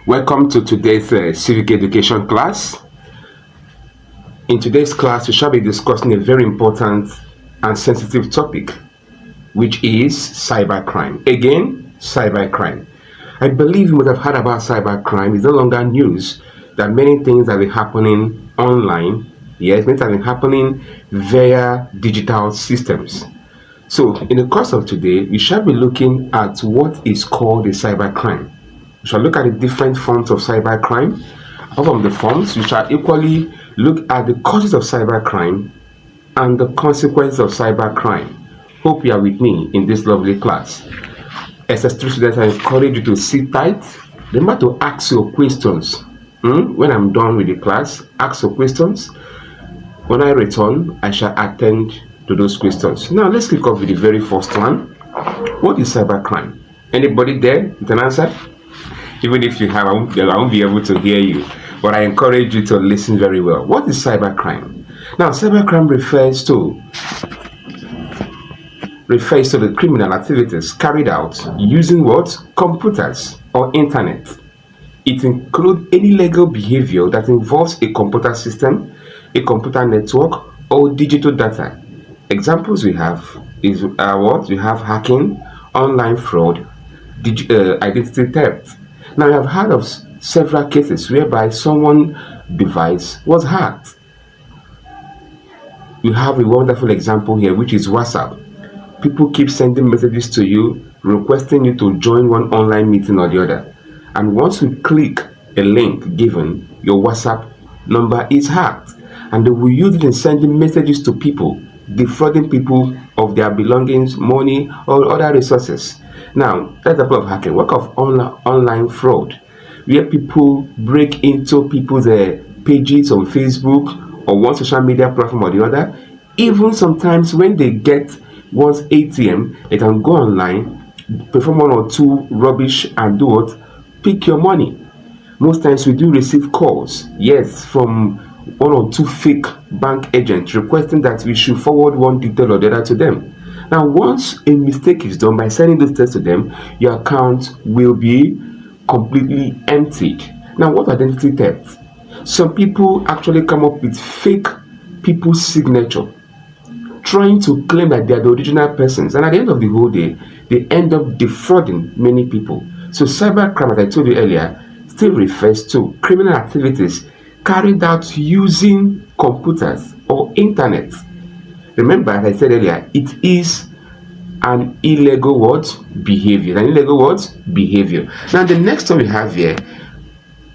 Welcome to today's civic education class. In today's class, we shall be discussing a very important and sensitive topic, which is cybercrime. Again, cybercrime. I believe you must have heard about cybercrime. It's no longer news that many things have been happening online. Yes, many things have been happening via digital systems. So, in the course of today, we shall be looking at what is called a cybercrime. We shall look at the different forms of cybercrime. Apart from the forms, we shall equally look at the causes of cybercrime and the consequences of cybercrime. Hope you are with me in this lovely class. SS3 students, I encourage you to sit tight. Remember to ask your questions. When I'm done with the class, ask your questions. When I return, I shall attend to those questions. Now, let's kick off with the very first one. What is cybercrime? Anybody there with an answer? Even if you have, I won't be able to hear you, but I encourage you to listen very well. What is cybercrime? Now, cybercrime refers to the criminal activities carried out using what? Computers or internet. It includes any legal behavior that involves a computer system, a computer network, or digital data. Examples we have is what? We have hacking, online fraud, identity theft. Now, we have heard of several cases whereby someone's device was hacked. We have a wonderful example here, which is WhatsApp. People keep sending messages to you, requesting you to join one online meeting or the other. And once you click a link given, your WhatsApp number is hacked. And they will use it in sending messages to people, defrauding people of their belongings, money, or other resources. Now, that's a part of hacking. Work of online fraud, where people break into people's pages on Facebook or one social media platform or the other. Even sometimes when they get one's ATM, they can go online, perform one or two rubbish and do what? Pick your money. Most times we do receive calls, yes, from one or two fake bank agents requesting that we should forward one detail or the other to them. Now, once a mistake is done by sending those tests to them, your account will be completely emptied. Now, what identity theft? Some people actually come up with fake people's signature, trying to claim that they are the original persons, and at the end of the whole day, they end up defrauding many people. So, cybercrime, as I told you earlier, still refers to criminal activities carried out using computers or internet. Remember, as I said earlier, it is an illegal what? Behavior. An illegal what? Behavior. Now, the next one we have here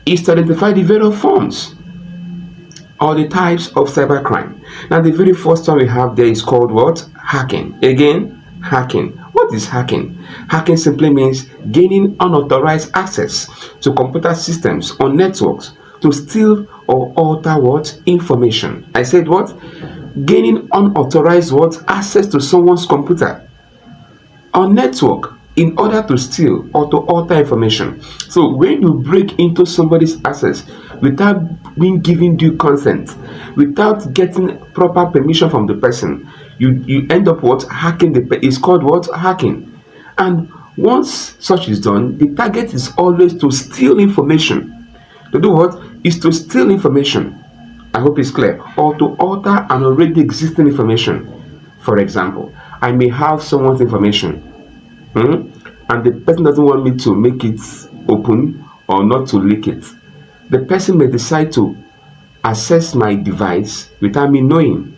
is to identify the various forms or the types of cybercrime. Now, the very first one we have there is called what? Hacking. Again, hacking. What is hacking? Hacking simply means gaining unauthorized access to computer systems or networks to steal or alter what? Information. I said what? Gaining unauthorized what? Access to someone's computer or network in order to steal or to alter information. So when you break into somebody's access without being given due consent, without getting proper permission from the person, you end up what? Hacking. It's called what? Hacking. And once such is done, the target is always to steal information. To do what? Is to steal information. I hope it's clear. Or to alter an already existing information. For example, I may have someone's information, and the person doesn't want me to make it open or not to leak it. The person may decide to access my device without me knowing,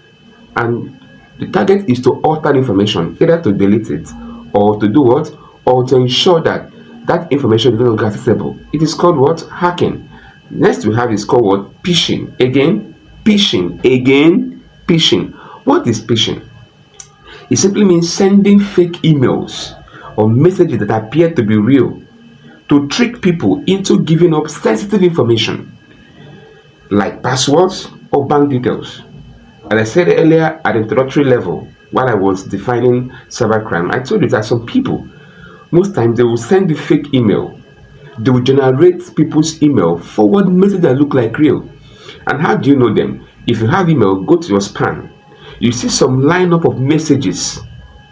and the target is to alter information, either to delete it or to do what? Or to ensure that that information is no longer accessible. It is called what? Hacking. Next we have is called what? Phishing. Again, phishing. Again, phishing. What is phishing? It simply means sending fake emails or messages that appear to be real to trick people into giving up sensitive information like passwords or bank details. As I said earlier at the introductory level, while I was defining cybercrime, I told you that some people, most times they will send the fake email. They will generate people's email, forward messages that look like real. And how do you know them? If you have email, go to your spam. You see some lineup of messages.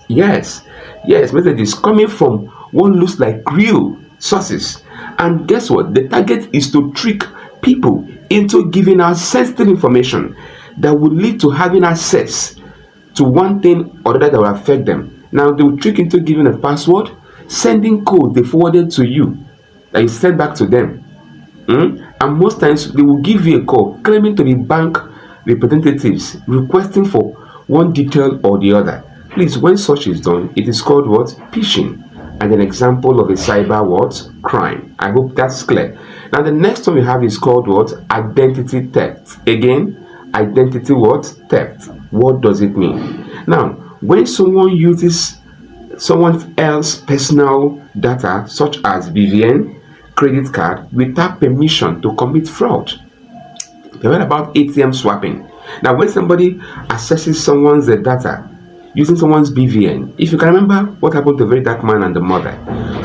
Yes, messages coming from what looks like real sources, And guess what? The target is to trick people into giving out sensitive information that would lead to having access to one thing or the other that will affect them. Now, they will trick into giving a password, sending code they forwarded to you that you send back to them. And most times they will give you a call claiming to be bank representatives requesting for one detail or the other. Please, when such is done, it is called what? Phishing, and an example of a cyber what? Crime. I hope that's clear. Now the next one we have is called what? Identity theft. Again, identity what? Theft. What does it mean? Now, when someone uses someone else's personal data such as BVN, credit card, without permission to commit fraud. You heard about ATM swapping. Now, when somebody accesses someone's data using someone's BVN, if you can remember what happened to Very Dark Man and the mother,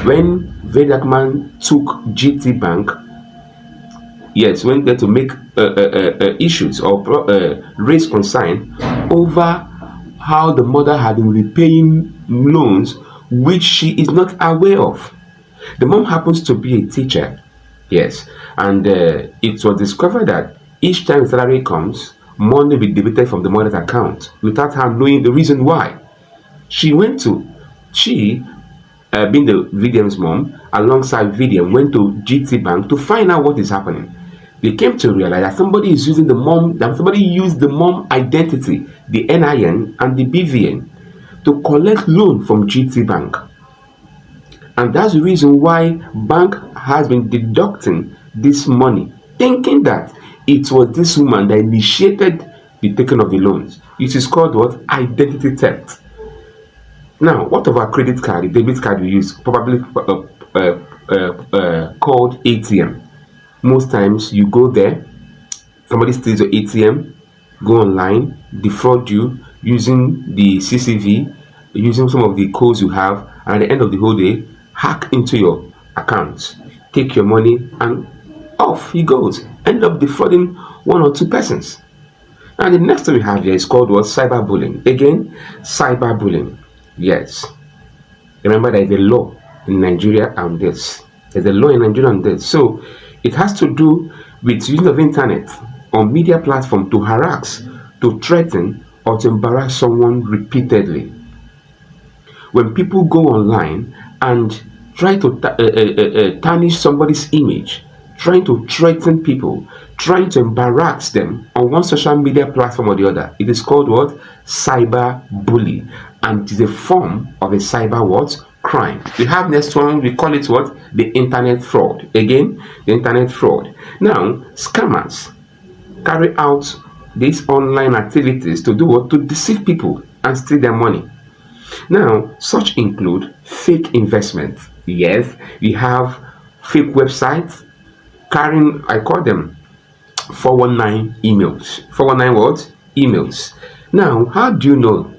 when Very Dark Man took GT Bank, yes, went there to make issues or raise concern over how the mother had been repaying loans which she is not aware of. The mom happens to be a teacher, yes, and it was discovered that each time the salary comes, money will be debited from the mother's account without her knowing the reason why. Being the VDM's mom, alongside VDM, went to GT Bank to find out what is happening. They came to realize that somebody used the mom identity, the NIN and the BVN, to collect loan from GT Bank. And that's the reason why bank has been deducting this money, thinking that it was this woman that initiated the taking of the loans. It is called what? Identity theft. Now, what of our credit card, the debit card we use, probably called ATM. Most times you go there, somebody steals your ATM, go online, defraud you using the CCV, using some of the codes you have, and at the end of the whole day, hack into your accounts, take your money, and off he goes. End up defrauding one or two persons. And the next thing we have here is called what? Cyberbullying. Again, cyberbullying. Yes. Remember, there is a law in Nigeria on this. There's a law in Nigeria on this. So it has to do with using of internet or media platform to harass, to threaten, or to embarrass someone repeatedly. When people go online and try to tarnish somebody's image, trying to threaten people, trying to embarrass them on one social media platform or the other, it is called what? Cyberbullying, and it is a form of a cyber what? Crime. We have next one, we call it what? The internet fraud. Again, the internet fraud. Now, scammers carry out these online activities to do what? To deceive people and steal their money. Now, such include fake investments. Yes, we have fake websites carrying, I call them 419 emails. 419 what? Emails. Now, how do you know?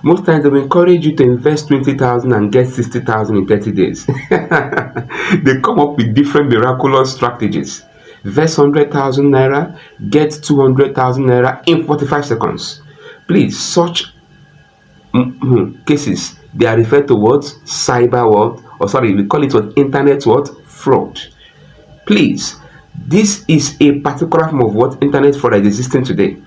Most times they will encourage you to invest 20,000 and get 60,000 in 30 days. They come up with different miraculous strategies. Invest 100,000 naira, get 200,000 naira in 45 seconds. Please, such cases, they are referred to what? Cyber what? Or sorry, we call it what? Internet what? Fraud. Please, this is a particular form of what? Internet fraud that is existing today.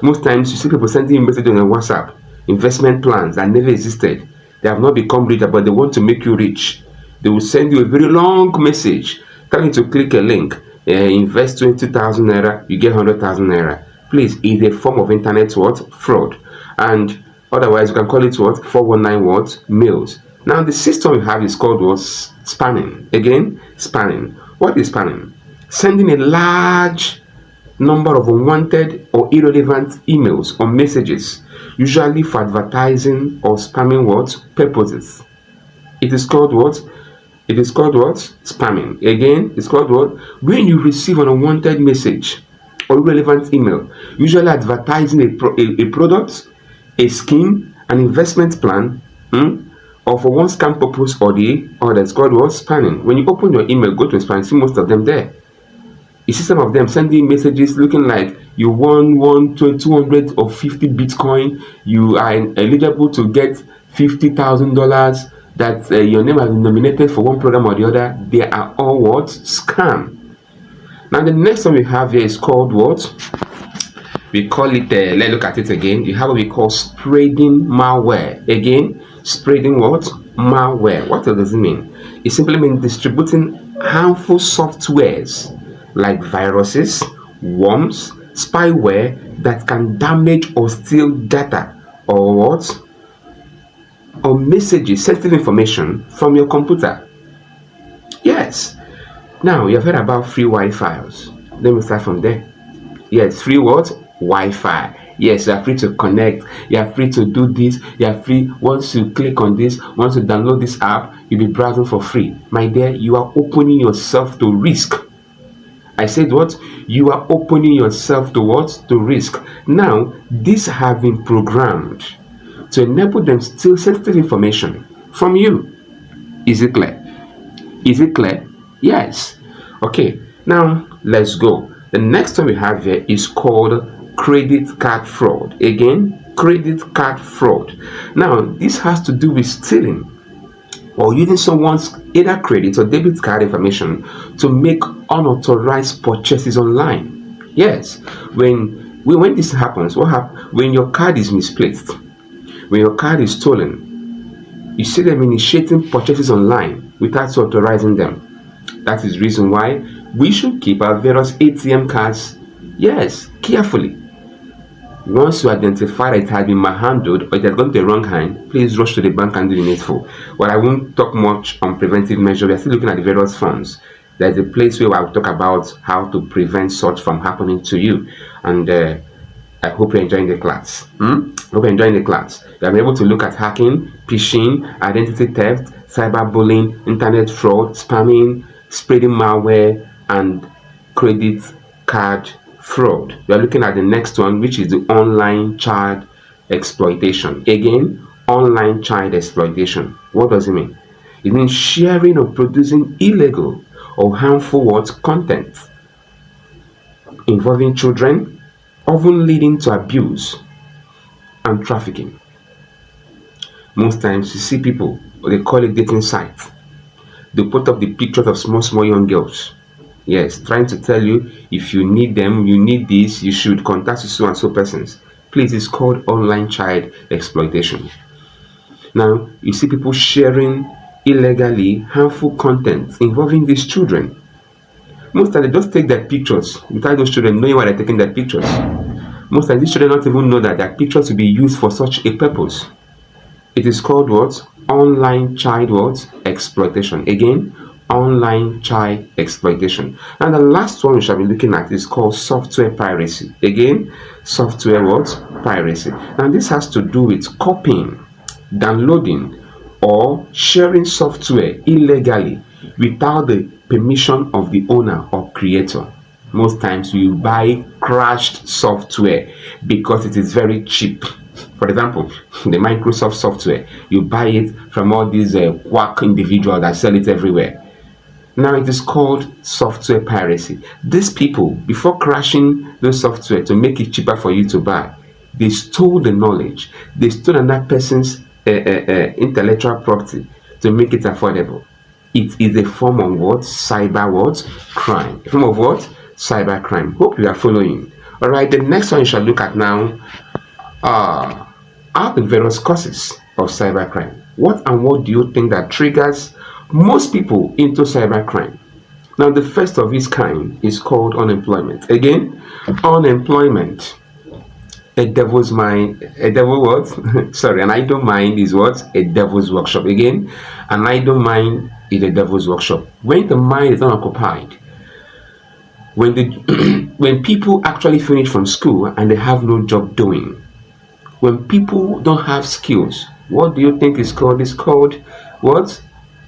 Most times you see people sending messages on WhatsApp, investment plans that never existed. They have not become richer, but they want to make you rich. They will send you a very long message telling you to click a link, invest 20,000 naira, you get 100,000 naira. Please, it's a form of internet what? Fraud. And otherwise, you can call it what? 419 what? Mails. Now, the system we have is called what? Spamming. Again, spamming. What is spamming? Sending a large number of unwanted or irrelevant emails or messages, usually for advertising or spamming what? Purposes. It is called what? It is called what? Spamming. Again, it's called what? When you receive an unwanted message or irrelevant email, usually advertising a product, a scheme, an investment plan, or for one scam purpose or the other. It's called what? Spamming. When you open your email, go to spam, see most of them there. You see some of them sending messages looking like you won 250 Bitcoin, you are eligible to get $50,000, that your name has been nominated for one program or the other, they are all what? Scam. Now the next one we have here is called what? We call it, let's look at it again. You have what we call spreading malware. Again, spreading what? Malware. What does it mean? It simply means distributing harmful softwares like viruses, worms, spyware that can damage or steal data or what? Or messages, sensitive information from your computer. Yes. Now, you've heard about free Wi-Fi's. Let me start from there. Yes, free what? Wi-Fi. Yes, you are free to connect. You are free to do this. You are free. Once you click on this, once you download this app, you'll be browsing for free. My dear, you are opening yourself to risk. I said what? You are opening yourself to what? To risk. Now, these have been programmed to enable them to steal sensitive information from you. Is it clear? Is it clear? Yes. Okay, now let's go. The next one we have here is called credit card fraud. Again, credit card fraud. Now, this has to do with stealing or using someone's either credit or debit card information to make unauthorized purchases online. Yes, when this happens, what happens when your card is misplaced? When your card is stolen, you see them initiating purchases online without authorizing them. That is the reason why we should keep our various ATM cards, yes, carefully. Once you identify that it has been mishandled or it has gone to the wrong hand, please rush to the bank and do the needful. Well, I won't talk much on preventive measures. We are still looking at the various funds. There's a place where I'll talk about how to prevent such from happening to you. And I hope you're enjoying the class. Hope you're enjoying the class. You are able to look at hacking, phishing, identity theft, cyberbullying, internet fraud, spamming, spreading malware, and credit card fraud. We are looking at the next one, which is the online child exploitation. Again, online child exploitation. What does it mean? It means sharing or producing illegal or harmful content involving children, often leading to abuse and trafficking. Most times you see people, they call it dating sites. They put up the pictures of small young girls. Yes, trying to tell you if you need them, you need this, you should contact so and so persons. Please, it's called online child exploitation. Now, you see people sharing illegally harmful content involving these children. Most times they just take their pictures without those children knowing why they're taking their pictures. Most times these children don't even know that their pictures will be used for such a purpose. It is called what? Online child exploitation. Again, online child exploitation. And the last one we shall be looking at is called software piracy. Again, software piracy. Now this has to do with copying, downloading, or sharing software illegally without the permission of the owner or creator. Most times you buy crashed software because it is very cheap. For example, the Microsoft software, you buy it from all these quack individuals that sell it everywhere. Now it is called software piracy. These people, before crashing the software to make it cheaper for you to buy, they stole the knowledge. They stole another person's intellectual property to make it affordable. It is a form of crime. A form of cybercrime. Hope you are following. All right, the next one you shall look at now are the various causes of cybercrime. What do you think that triggers most people into cybercrime? Now, the first of its kind is called unemployment. Again, unemployment. A devil's mind, a devil what? Sorry, an idle mind is what? A devil's workshop. Again, an idle mind is a devil's workshop. When the mind is unoccupied, when people actually finish from school and they have no job doing, when people don't have skills, what do you think is called? It's called what?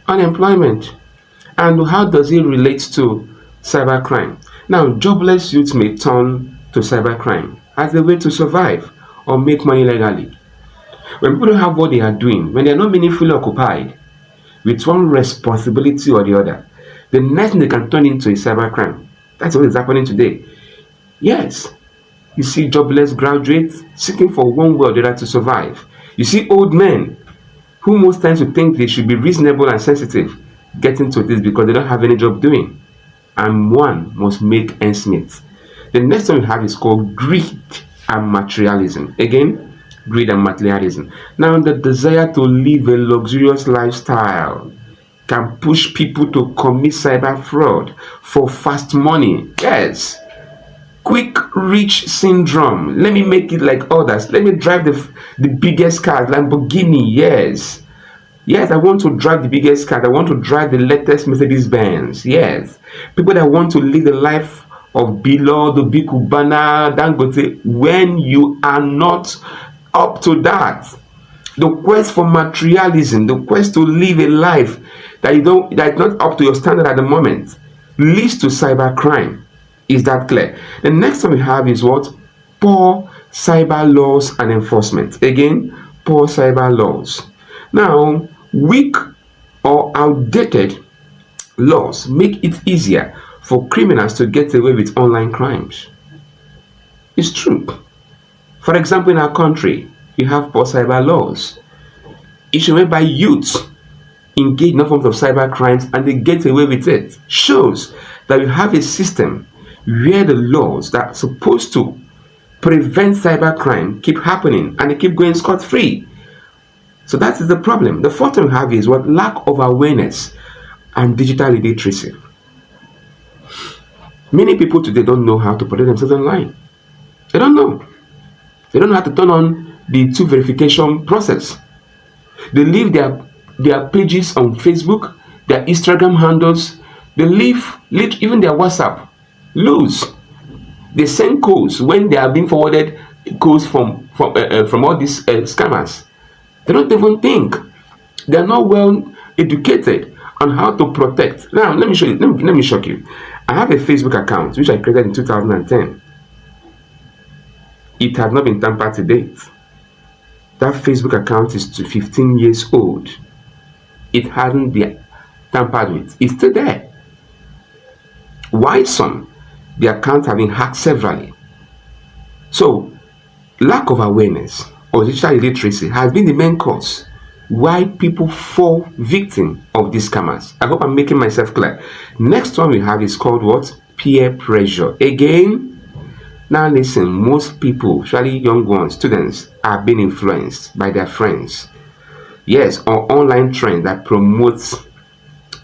Unemployment. And how does it relate to cybercrime? Now, jobless youths may turn to cybercrime as a way to survive or make money legally. When people don't have what they are doing, when they are not meaningfully occupied with one responsibility or the other, the next thing they can turn into is cybercrime. That's what is happening today. Yes, you see jobless graduates seeking for one way or the other to survive. You see old men who most times would think they should be reasonable and sensitive, get into this because they don't have any job doing. And one must make ends meet. The next one we have is called greed and materialism. Again, greed and materialism. Now, the desire to live a luxurious lifestyle can push people to commit cyber fraud for fast money. Yes. Quick rich syndrome. Let me make it like others. Let me drive the biggest car, Lamborghini. Yes. Yes, I want to drive the biggest car. I want to drive the latest Mercedes Benz. Yes. People that want to live the life of Bilo, the big Cubana, Dangote, when you are not up to that. The quest for materialism, the quest to live a life that that's not up to your standard at the moment, leads to cybercrime. Is that clear? The next one we have is what? Poor cyber laws and enforcement. Again, poor cyber laws. Now, weak or outdated laws make it easier for criminals to get away with online crimes. It's true. For example, in our country, we have poor cyber laws. Issued whereby youths engage in all forms of cyber crimes and they get away with it. Shows that we have a system where the laws that are supposed to prevent cybercrime keep happening and they keep going scot-free. So that is the problem. The fourth one we have is what? Lack of awareness and digital illiteracy. Many people today don't know how to protect themselves online. They don't know. They don't know how to turn on the two verification process. They leave their pages on Facebook, their Instagram handles, they leave even their WhatsApp loose. They send codes when they are being forwarded codes from all these scammers. They don't even think. They are not well educated on how to protect. Now, let me show you. Let me shock you. I have a Facebook account which I created in 2010. It has not been tampered to date. That Facebook account is 15 years old. It hasn't been tampered with. It's still there. Why some? The accounts have been hacked severally. So, lack of awareness or digital illiteracy has been the main cause why people fall victim of these scammers. I hope I'm making myself clear. Next one we have is called what? Peer pressure. Again, now listen, most people, especially young ones, students, are being influenced by their friends. Yes, on online trend that promotes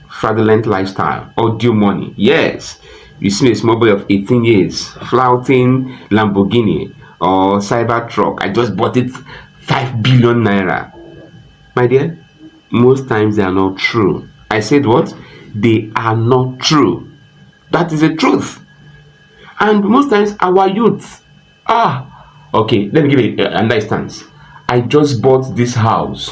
fraudulent lifestyle or due money. Yes, you see a small boy of 18 years flouting Lamborghini or Cybertruck. I just bought it 5 billion naira. My dear, most times they are not true. I said what? They are not true. That is the truth. And most times our youth, okay, let me give it an instance. I just bought this house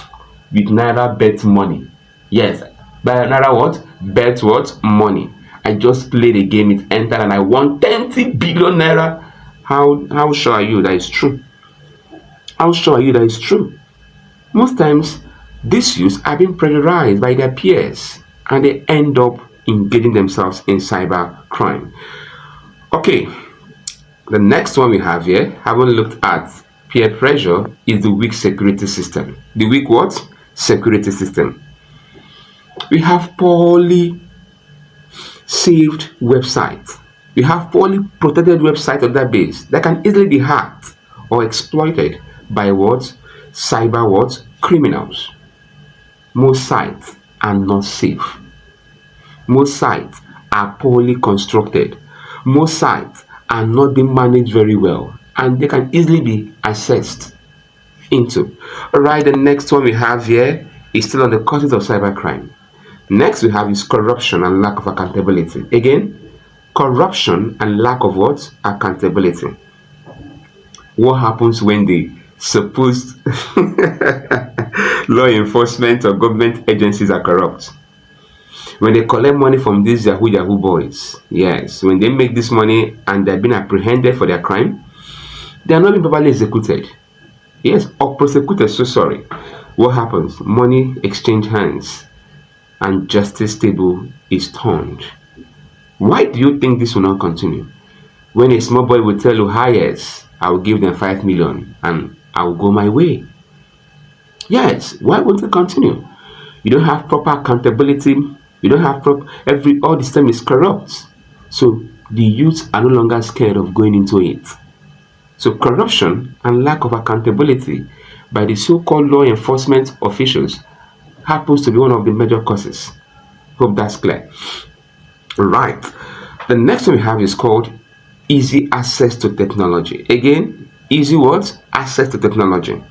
with Naira bet money. Yes, by Naira what? Bet what? Money. I just played a game, it entered and I won 20 billion naira. How sure are you that it's true? How sure are you that it's true? Most times, these youths are being pressurized by their peers and they end up engaging themselves in cyber crime. Okay, the next one we have here, having looked at peer pressure, is the weak security system. The weak what? Security system. We have poorly saved websites. We have poorly protected website or database that can easily be hacked or exploited by what? Cyber what? Criminals. Most sites are not safe. Most sites are poorly constructed. Most sites are not being managed very well and they can easily be accessed into. Alright, the next one we have here is still on the causes of cybercrime. Next we have is corruption and lack of accountability. Again, corruption and lack of what? Accountability. What happens when the supposed law enforcement or government agencies are corrupt? When they collect money from these Yahoo boys, yes, when they make this money and they're being apprehended for their crime, they are not being properly executed. Yes, or prosecuted, so sorry. What happens? Money exchange hands and justice table is turned. Why do you think this will not continue? When a small boy will tell you, yes, I will give them 5 million and I will go my way. Yes, why won't it continue? You don't have proper accountability. You don't have every all the system is corrupt. So the youth are no longer scared of going into it. So corruption and lack of accountability by the so-called law enforcement officials happens to be one of the major causes. Hope that's clear. Right. The next one we have is called easy access to technology. Again, easy what? Access to technology.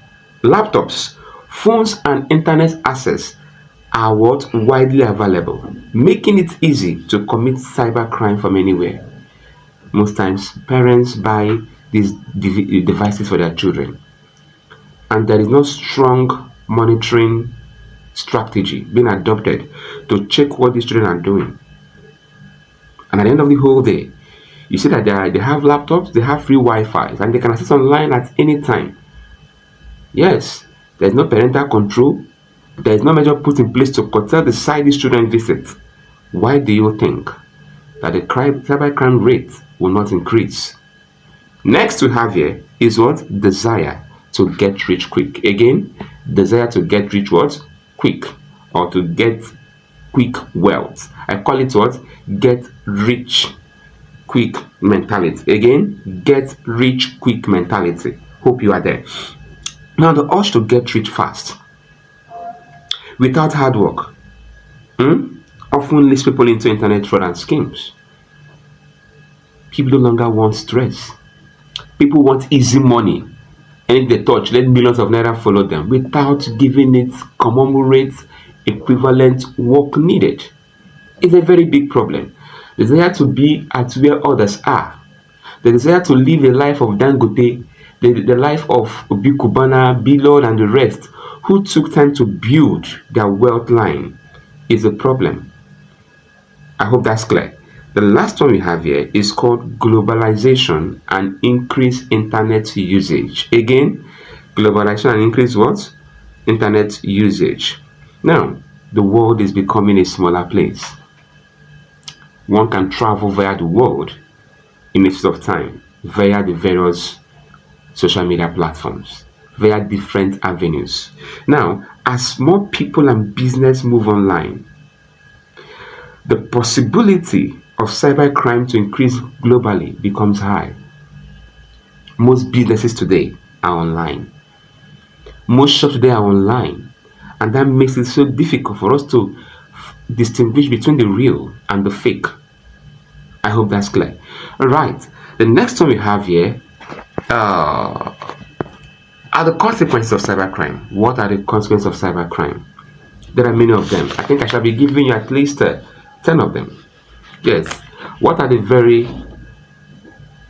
Laptops, phones, and internet access are what? Widely available, making it easy to commit cybercrime from anywhere. Most times, parents buy these devices for their children, and there is no strong monitoring strategy being adopted to check what these children are doing. And at the end of the whole day, you see that they have laptops, they have free Wi-Fi, and they can access online at any time. Yes, there's no parental control. There is no measure put in place to curtail the site these children visit. Why do you think that the cybercrime rate will not increase? Next we have here is what? Desire to get rich quick. Again, desire to get rich what? Quick, or to get quick wealth. I call it what? Get rich quick mentality. Again, get rich quick mentality. Hope you are there. Now, the urge to get rich fast without hard work often leads people into internet fraud and schemes. People no longer want stress. People want easy money. And if they touch, let millions of naira follow them without giving it commensurate equivalent work needed. It's a very big problem. The desire to be at where others are. The desire to live a life of Dangote, the life of Obi Kubana, Bilal, and the rest, who took time to build their wealth line, is a problem. I hope that's clear. The last one we have here is called globalization and increased internet usage. Again, globalization and increased what? Internet usage. Now, the world is becoming a smaller place. One can travel via the world in a set of time via the various social media platforms, via different avenues. Now, as more people and business move online, the possibility of cybercrime to increase globally becomes high. Most businesses today are online. Most shops today are online. And that makes it so difficult for us to distinguish between the real and the fake. I hope that's clear. All right. The next one we have here are the consequences of cybercrime. What are the consequences of cybercrime? There are many of them. I think I shall be giving you at least 10 of them. Yes. What are the very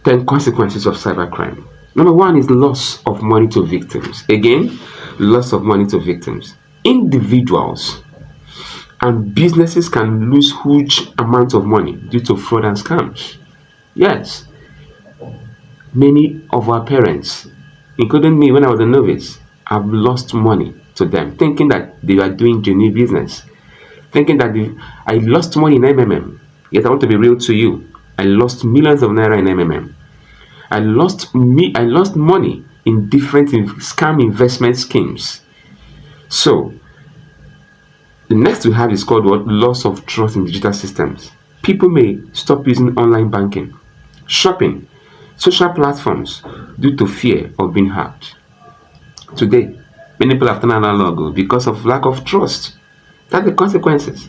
10 consequences of cybercrime? Number one is loss of money to victims. Again, loss of money to victims. Individuals and businesses can lose huge amounts of money due to fraud and scams. Yes. Many of our parents, including me when I was a novice, have lost money to them, thinking that they are doing genuine business. Thinking that I lost money in MMM. Yet I want to be real to you. I lost millions of naira in MMM. I lost money in different scam investment schemes. So the next we have is called what? Loss of trust in digital systems. People may stop using online banking, shopping, social platforms due to fear of being hacked. Today, many people have turned analog because of lack of trust. That's the consequences.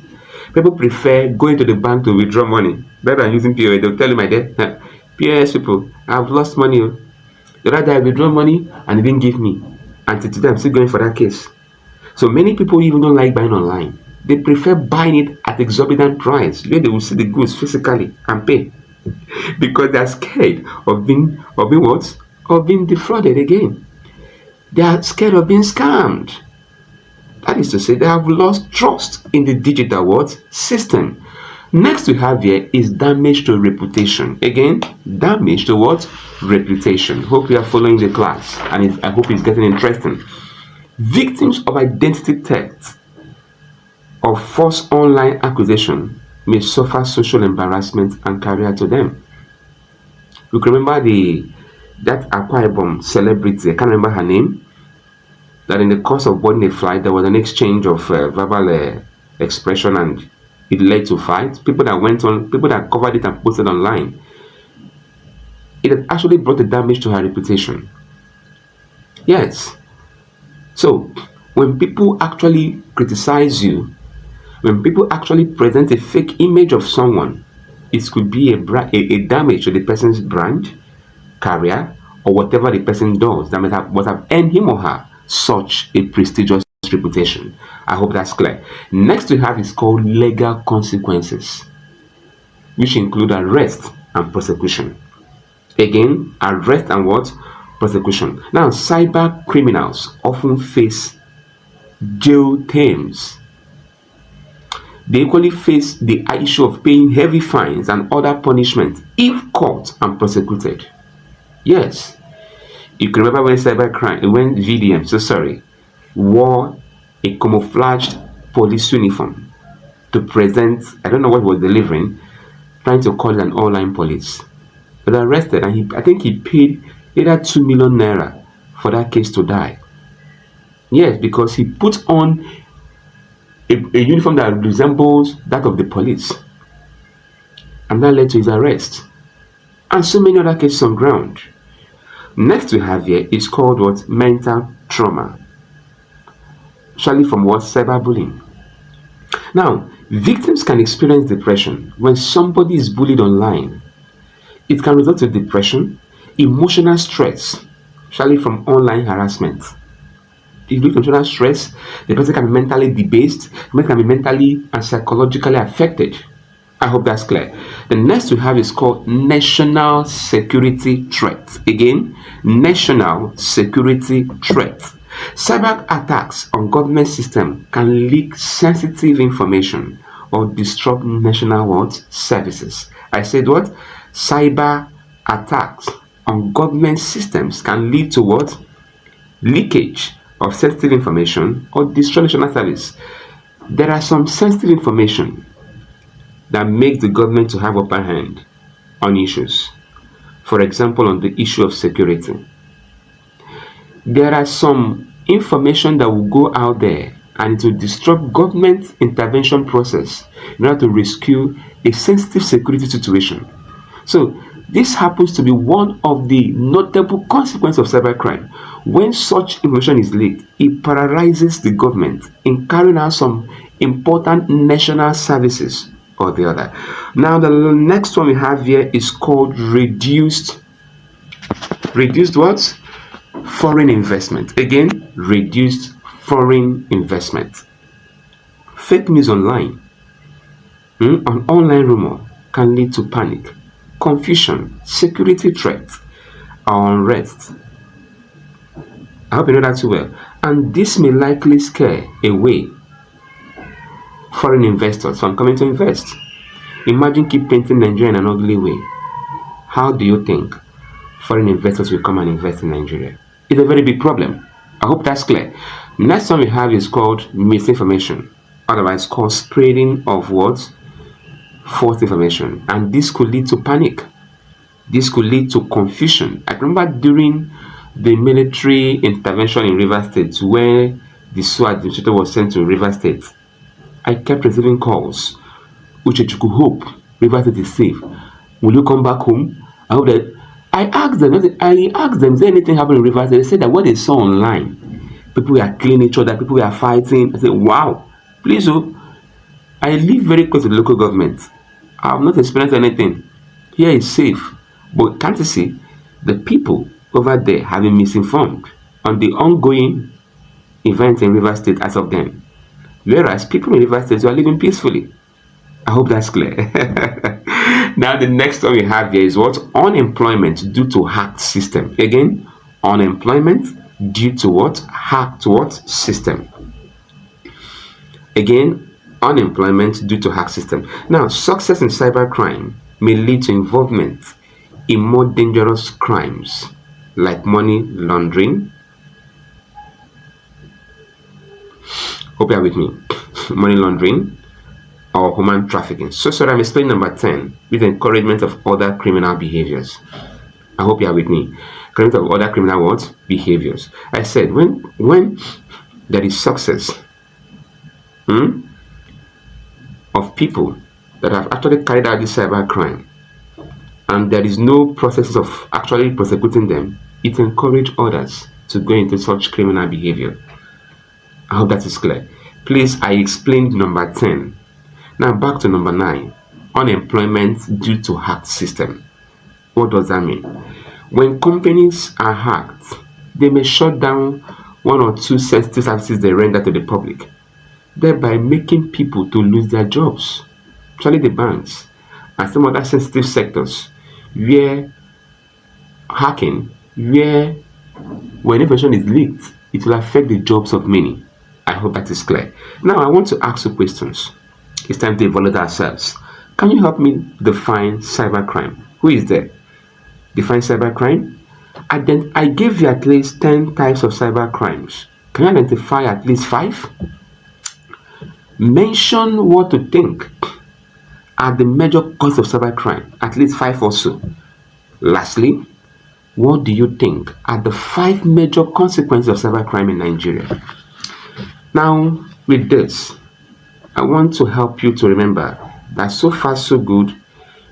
People prefer going to the bank to withdraw money rather than using POS. They'll tell you, my dear, POS people, I've lost money. The other day I withdraw money and they didn't give me. Until today, I'm still going for that case. So many people even don't like buying online. They prefer buying it at exorbitant price where they will see the goods physically and pay. Because they're scared of being what? Of being defrauded again. They are scared of being scammed. That is to say, they have lost trust in the digital what? System. Next we have here is damage to reputation. Again, damage to what? Reputation. Hope you are following the class, and I hope it's getting interesting. Victims of identity theft or false online accusation may suffer social embarrassment and career to them. You can remember that Akwa Ibom celebrity, I can't remember her name. that in the course of boarding a flight, there was an exchange of verbal expression, and it led to fight. People that covered it and posted online, it had actually brought a damage to her reputation. Yes. So when people actually criticize you, when people actually present a fake image of someone, it could be a damage to the person's brand, career, or whatever the person does that must have earned him or her such a prestigious reputation. I hope that's clear. Next we have is called legal consequences, which include arrest and prosecution. Again, arrest and what? Prosecution. Now, cyber criminals often face jail terms. They equally face the issue of paying heavy fines and other punishment if caught and prosecuted. Yes, you can remember when VDM wore a camouflaged police uniform to present, I don't know what he was delivering, trying to call it an online police. But arrested, and I think he paid either 2 million naira for that case to die. Yes, because he put on a uniform that resembles that of the police, and that led to his arrest, and so many other cases on ground. Next we have here is called what? Mental trauma, especially from what? Cyberbullying. Now, victims can experience depression when somebody is bullied online. It can result in depression, emotional stress, especially from online harassment. If you emotional stress, the person can be mentally debased, the person can be mentally and psychologically affected. I hope that's clear. The next we have is called national security threat. Again, national security threat. Cyber attacks on government system can leak sensitive information or disrupt national what? Services. I said what? Cyber attacks on government systems can lead to what? Leakage of sensitive information or disrupt national service. There are some sensitive information that make the government to have upper hand on issues. For example, on the issue of security. There are some information that will go out there and it will disrupt government intervention process in order to rescue a sensitive security situation. So this happens to be one of the notable consequences of cybercrime. When such information is leaked, it paralyzes the government in carrying out some important national services or the other. Now the next one we have here is called reduced what? Foreign investment. Again, reduced foreign investment. Fake news online, an online rumor can lead to panic, confusion, security threat, or unrest. I hope you know that too well. And this may likely scare away foreign investors from coming to invest. Imagine keep painting Nigeria in an ugly way. How do you think foreign investors will come and invest in Nigeria? It's a very big problem. I hope that's clear. Next one we have is called misinformation, otherwise called spreading of what? False information. And this could lead to panic. This could lead to confusion. I remember during the military intervention in River State, where the SWAT administrator was sent to River State, I kept receiving calls, which you could hope River State is safe. Will you come back home? I hope that. I asked them, is there anything happening in River State? They said that what they saw online, people were killing each other, people were fighting. I said, wow, please, I live very close to the local government. I have not experienced anything. Here is safe. But can't you see, the people over there have been misinformed on the ongoing events in River State as of then. Whereas people in River State are living peacefully. I hope that's clear. Now the next one we have here is what? Unemployment due to hacked system. Again, unemployment due to what? Hacked what? System. Again, unemployment due to hacked system. Now, success in cybercrime may lead to involvement in more dangerous crimes like money laundering. Hope you are with me. Money laundering or human trafficking. So sorry, I'm explaining number 10 with encouragement of other criminal behaviors. I hope you are with me. Crimes of other criminal what? Behaviors. I said when there is success of people that have actually carried out this cyber crime and there is no process of actually prosecuting them, it encourages others to go into such criminal behavior. I hope that is clear. Please, I explained number 10. Now back to number 9. Unemployment due to hacked system. What does that mean? When companies are hacked, they may shut down one or two sensitive services they render to the public, thereby making people to lose their jobs, especially the banks and some other sensitive sectors where hacking, where when information is leaked, it will affect the jobs of many. I hope that is clear. Now I want to ask you questions. It's time to evaluate ourselves. Can you help me define cybercrime? Who is there? Define cybercrime? I gave you at least 10 types of cybercrimes. Can you identify at least 5? Mention what to think are the major causes of cybercrime, at least 5 or so. Lastly, what do you think are the 5 major consequences of cybercrime in Nigeria? Now, with this, I want to help you to remember that so far so good,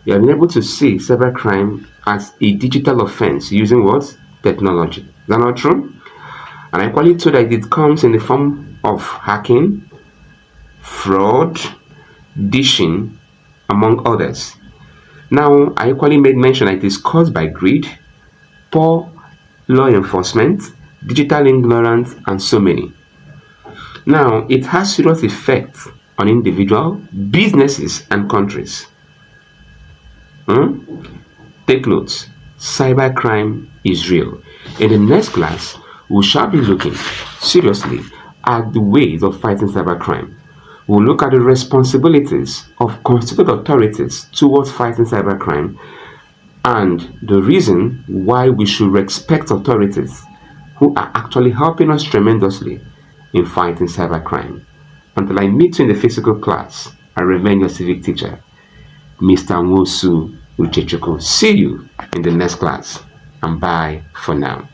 you have been able to see cybercrime as a digital offense using what? Technology. Is that not true? And I equally told that it comes in the form of hacking, fraud, phishing, among others. Now, I equally made mention that it is caused by greed, poor law enforcement, digital ignorance, and so many. Now, it has serious effects on individuals, businesses, and countries. Take notes. Cybercrime is real. In the next class, we shall be looking seriously at the ways of fighting cybercrime. We'll look at the responsibilities of constituted authorities towards fighting cybercrime and the reason why we should respect authorities who are actually helping us tremendously in fighting cybercrime. Until I meet you in the physical class, I remain your civic teacher, Mr. Nwosu Uchechukwu. See you in the next class, and bye for now.